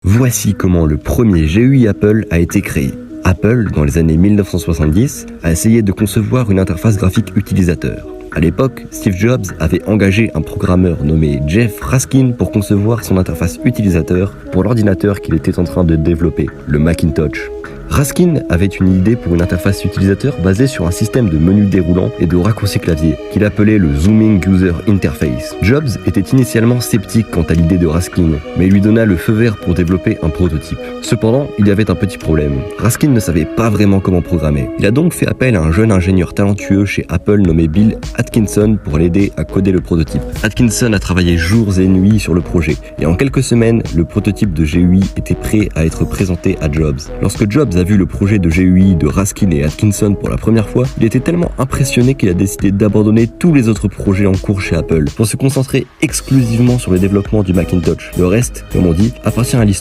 Voici comment le premier GUI Apple a été créé. Apple, dans les années 1970, a essayé de concevoir une interface graphique utilisateur. À l'époque, Steve Jobs avait engagé un programmeur nommé Jeff Raskin pour concevoir son interface utilisateur pour l'ordinateur qu'il était en train de développer, le Macintosh. Raskin avait une idée pour une interface utilisateur basée sur un système de menus déroulants et de raccourcis clavier qu'il appelait le Zooming User Interface. Jobs était initialement sceptique quant à l'idée de Raskin, mais il lui donna le feu vert pour développer un prototype. Cependant, il y avait un petit problème. Raskin ne savait pas vraiment comment programmer. Il a donc fait appel à un jeune ingénieur talentueux chez Apple nommé Bill Atkinson pour l'aider à coder le prototype. Atkinson a travaillé jours et nuits sur le projet, et en quelques semaines, le prototype de GUI était prêt à être présenté à Jobs. Lorsque Jobs a vu le projet de GUI de Raskin et Atkinson pour la première fois, il était tellement impressionné qu'il a décidé d'abandonner tous les autres projets en cours chez Apple pour se concentrer exclusivement sur le développement du Macintosh. Le reste, comme on dit, appartient à l'histoire.